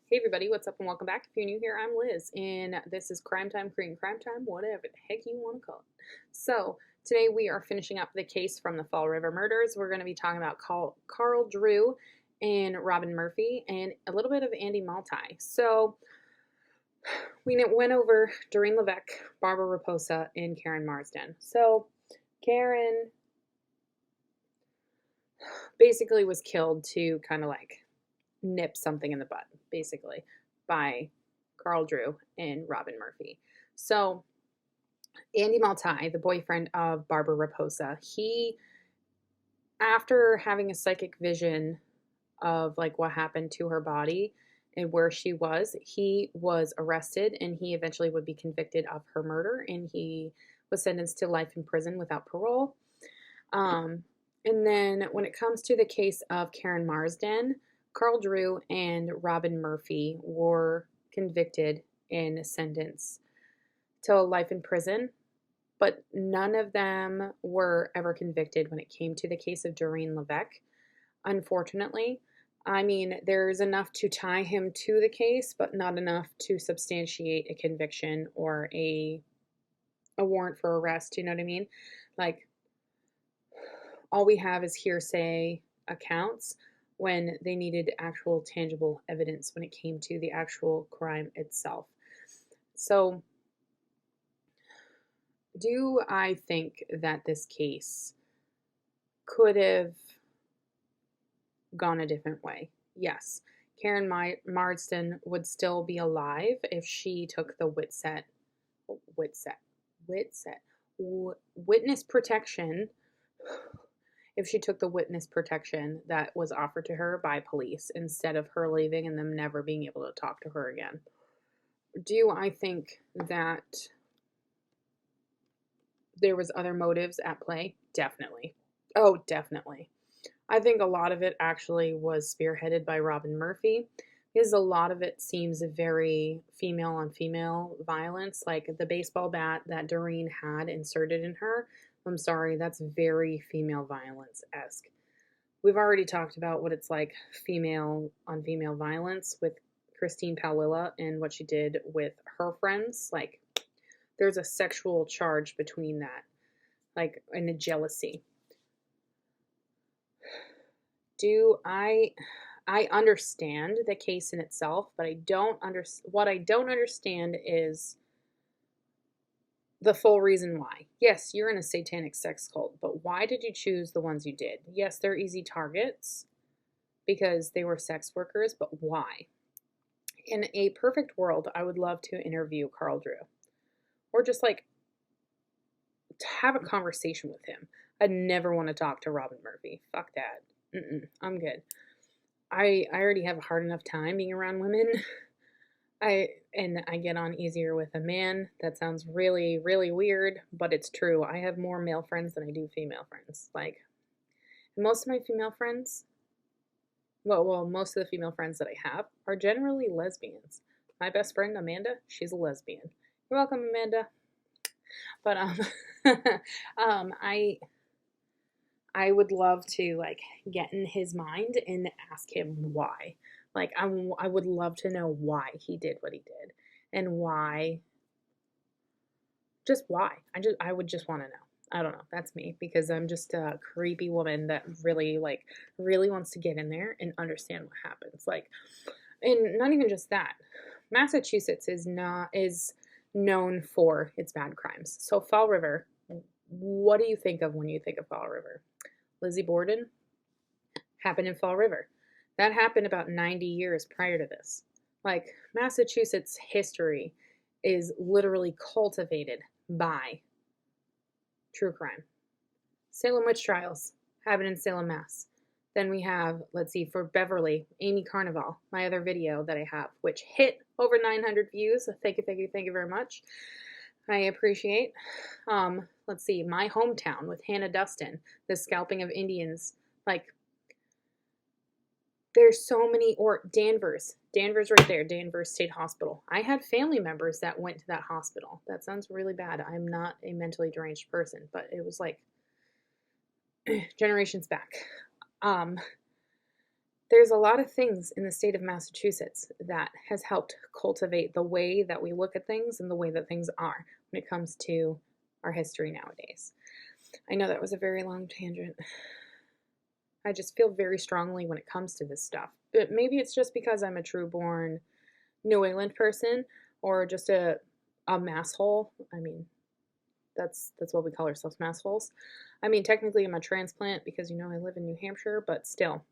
Hey everybody, what's up and welcome back. If you're new here, I'm Liz, and this is Crime Time, Korean Crime Time, whatever the heck you want to call it. So, today we are finishing up the case from the Fall River murders. We're going to be talking about Carl Drew and Robin Murphy and a little bit of Andy Maltai. So, we went over Doreen Levesque, Barbara Raposa, and Karen Marsden. So, Karen basically was killed to kind of like nip something in the bud, basically, by Carl Drew and Robin Murphy. So Andy Maltai, the boyfriend of Barbara Raposa, he, after having a psychic vision of like what happened to her body and where she was, he was arrested and he eventually would be convicted of her murder and he was sentenced to life in prison without parole. Um, and then when it comes to the case of Karen Marsden, Carl Drew and Robin Murphy were convicted and sentenced to life in prison, but none of them were ever convicted when it came to the case of Doreen Levesque, unfortunately. I mean, there's enough to tie him to the case, but not enough to substantiate a conviction or a warrant for arrest, you know what I mean? Like, all we have is hearsay accounts when they needed actual tangible evidence when it came to the actual crime itself. So, do I think that this case could have gone a different way? Yes. Karen Marsden would still be alive if she took the witness protection, if she took the witness protection that was offered to her by police instead of her leaving and them never being able to talk to her again. Do I think that there was other motives at play? Definitely. Oh, definitely. I think a lot of it actually was spearheaded by Robin Murphy because a lot of it seems very female on female violence, like the baseball bat that Doreen had inserted in her. I'm sorry, that's very female violence esque. We've already talked about what it's like female on female violence with Christine Palwilla and what she did with her friends. Like, there's a sexual charge between that, like, and a jealousy. Do I understand the case in itself, but what I don't understand is the full reason why. Yes, you're in a satanic sex cult, but why did you choose the ones you did? Yes, they're easy targets because they were sex workers, but why? In a perfect world, I would love to interview Carl Drew or just like to have a conversation with him. I'd never want to talk to Robin Murphy. Fuck that. I'm good. I already have a hard enough time being around women. I get on easier with a man. That sounds really, really weird, but it's true. I have more male friends than I do female friends. Like, most of my female friends, most of the female friends that I have are generally lesbians. My best friend Amanda, she's a lesbian. You're welcome, Amanda. But I would love to like get in his mind and ask him why. Like I would love to know why he did what he did and why, just why. I would just want to know. I don't know. That's me because I'm just a creepy woman that really wants to get in there and understand what happens. Like, and not even just that. Massachusetts is known for its bad crimes. So Fall River, what do you think of when you think of Fall River? Lizzie Borden happened in Fall River. That happened about 90 years prior to this. Like, Massachusetts history is literally cultivated by true crime. Salem witch trials happened in Salem, Mass. Then we have, let's see, for Beverly, Amy Carnival, my other video that I have, which hit over 900 views. Thank you very much. I appreciate. Let's see, My Hometown with Hannah Dustin, the scalping of Indians. Like, there's so many, or Danvers right there, Danvers State Hospital. I had family members that went to that hospital. That sounds really bad. I'm not a mentally deranged person, but it was like generations back. there's a lot of things in the state of Massachusetts that has helped cultivate the way that we look at things and the way that things are when it comes to our history nowadays. I know that was a very long tangent. I just feel very strongly when it comes to this stuff. But maybe it's just because I'm a true born New England person or just a masshole. I mean, that's what we call ourselves, massholes. I mean, technically I'm a transplant because I live in New Hampshire, but still.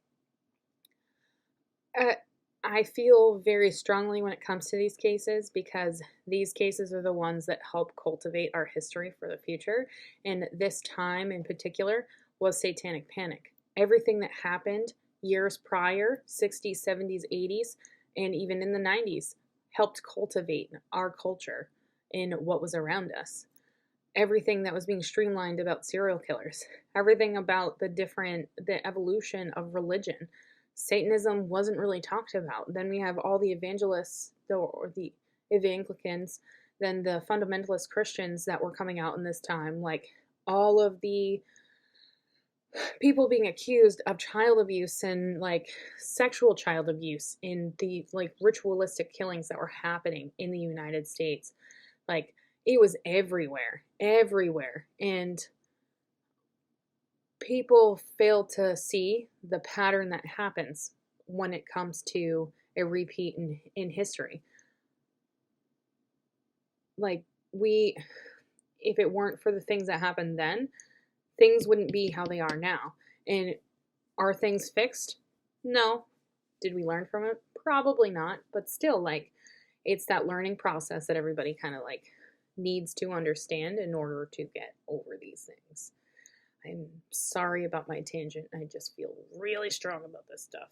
I feel very strongly when it comes to these cases because these cases are the ones that help cultivate our history for the future. And this time in particular was Satanic Panic. Everything that happened years prior, 60s, 70s, 80s, and even in the 90s, helped cultivate our culture in what was around us. Everything that was being streamlined about serial killers, everything about the evolution of religion. Satanism wasn't really talked about. Then we have all the evangelists, or the Evangelicans, then the fundamentalist Christians that were coming out in this time, like all of the people being accused of child abuse and like sexual child abuse in the like ritualistic killings that were happening in the United States. Like it was everywhere, everywhere. And people fail to see the pattern that happens when it comes to a repeat in history. Like if it weren't for the things that happened then, things wouldn't be how they are now. And are things fixed? No. Did we learn from it? Probably not. But still, like, it's that learning process that everybody kind of like needs to understand in order to get over these things. I'm sorry about my tangent. I just feel really strong about this stuff.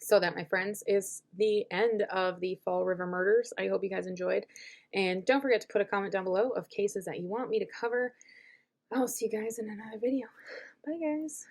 So that, my friends, is the end of the Fall River murders. I hope you guys enjoyed. And don't forget to put a comment down below of cases that you want me to cover. I'll see you guys in another video. Bye, guys.